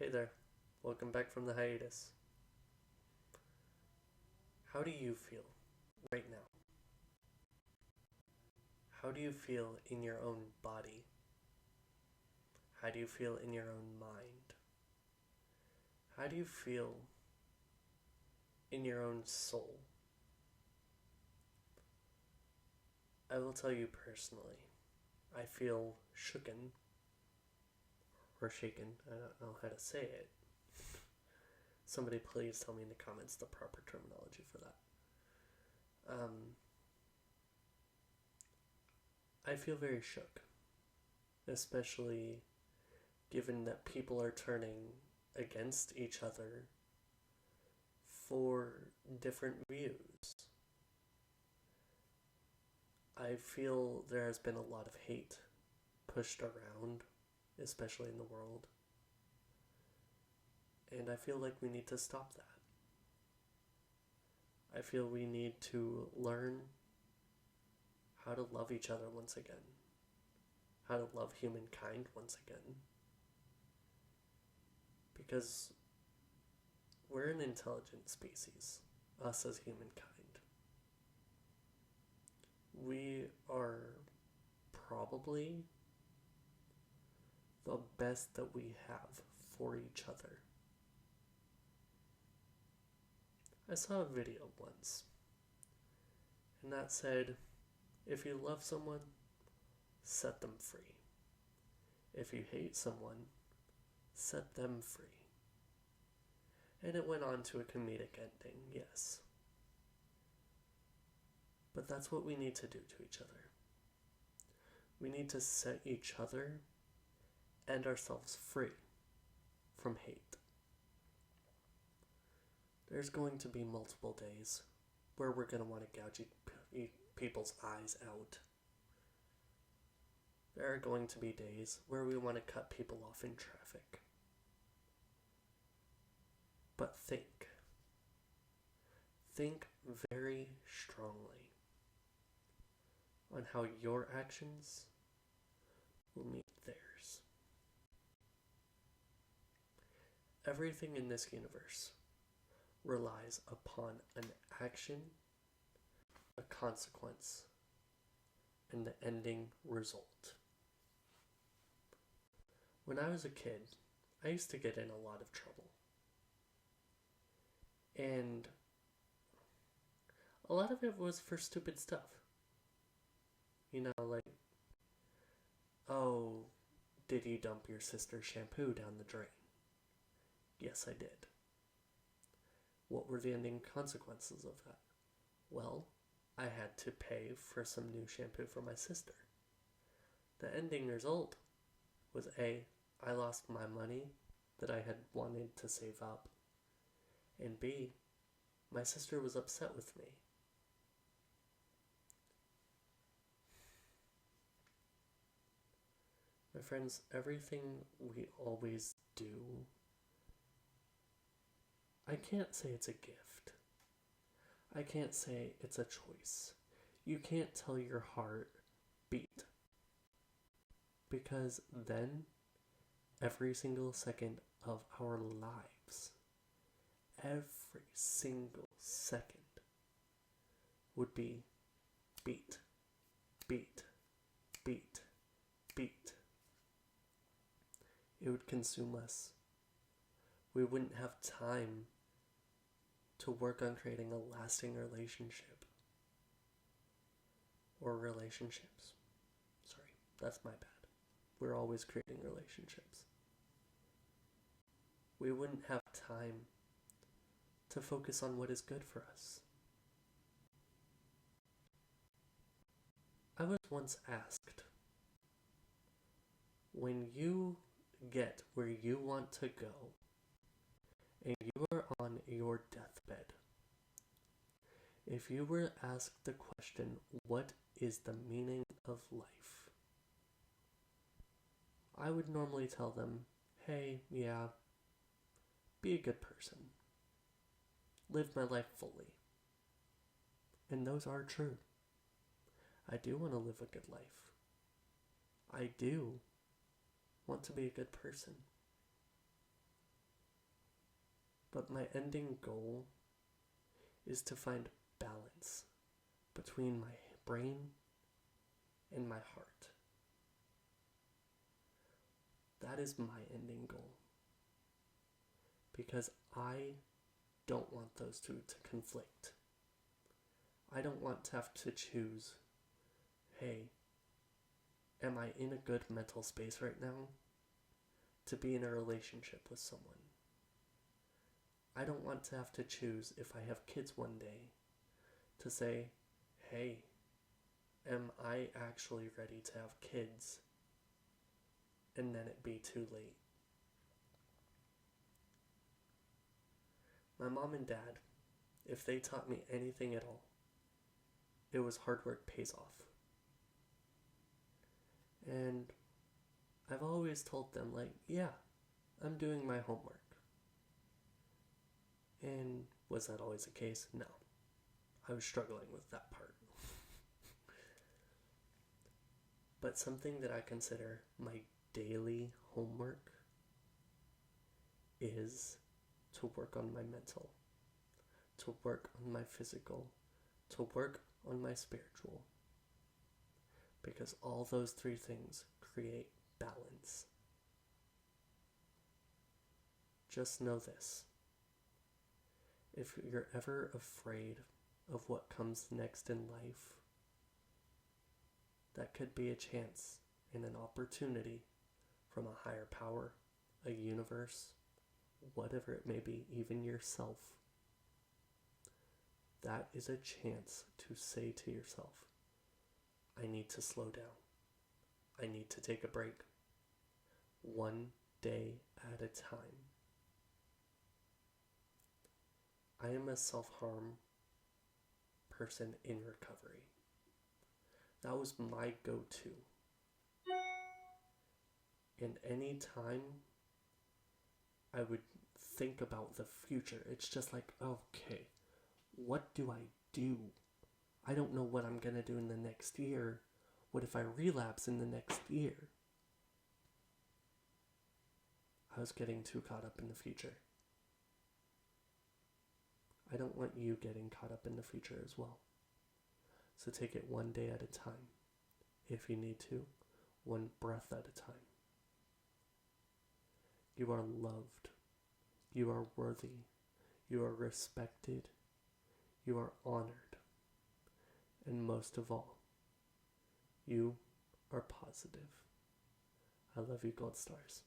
Hey there, welcome back from the hiatus. How do you feel right now? How do you feel in your own body? How do you feel in your own mind? How do you feel in your own soul? I will tell you personally, I feel shooken or shaken. I don't know how to say it. Somebody please tell me in the comments the proper terminology for that. I feel very shook, especially given that people are turning against each other for different views. I feel there has been a lot of hate pushed around, especially in the world. And I feel like we need to stop that. I feel we need to learn how to love each other once again, how to love humankind once again. Because we're an intelligent species, us as humankind. We are probably the best that we have for each other. I saw a video once, and that said, if you love someone, set them free. If you hate someone, set them free. And it went on to a comedic ending, yes. But that's what we need to do to each other. We need to set each other and ourselves free from hate. There's going to be multiple days where we're going to want to gouge people's eyes out. There are going to be days where we want to cut people off in traffic. But think. Think very strongly on how your actions will meet theirs. Everything in this universe relies upon an action, a consequence, and the ending result. When I was a kid, I used to get in a lot of trouble. And a lot of it was for stupid stuff. Like, oh, did you dump your sister's shampoo down the drain? Yes, I did. What were the ending consequences of that? Well, I had to pay for some new shampoo for my sister. The ending result was A, I lost my money that I had wanted to save up, and B, my sister was upset with me. My friends, everything we always do, I can't say it's a gift. I can't say it's a choice. You can't tell your heart, beat. Because then, every single second of our lives, every single second would be beat, beat, beat, beat. It would consume us. We wouldn't have time to work on creating a lasting relationship. Or relationships. Sorry, that's my bad. We're always creating relationships. We wouldn't have time to focus on what is good for us. I was once asked, when you get where you want to go and you are on your deathbed, if you were asked the question, what is the meaning of life? I would normally tell them, hey, yeah, be a good person. Live my life fully. And those are true. I do want to live a good life. I do want to be a good person. But my ending goal is to find balance between my brain and my heart. That is my ending goal. Because I don't want those two to conflict. I don't want to have to choose, hey, am I in a good mental space right now to be in a relationship with someone? I don't want to have to choose if I have kids one day to say, hey, am I actually ready to have kids? And then it be too late. My mom and dad, if they taught me anything at all, it was hard work pays off. And I've always told them, like, yeah, I'm doing my homework. And was that always the case? No. I was struggling with that part. But something that I consider my daily homework is to work on my mental, to work on my physical, to work on my spiritual. Because all those three things create balance. Just know this. If you're ever afraid of what comes next in life, that could be a chance and an opportunity from a higher power, a universe, whatever it may be, even yourself. That is a chance to say to yourself, I need to slow down. I need to take a break. One day at a time. I am a self-harm person in recovery. That was my go-to. And any time I would think about the future, it's just like, okay, what do I do? I don't know what I'm going to do in the next year. What if I relapse in the next year? I was getting too caught up in the future. I don't want you getting caught up in the future as well. So take it one day at a time. If you need to, one breath at a time. You are loved. You are worthy. You are respected. You are honored. And most of all, you are positive. I love you, Gold Stars.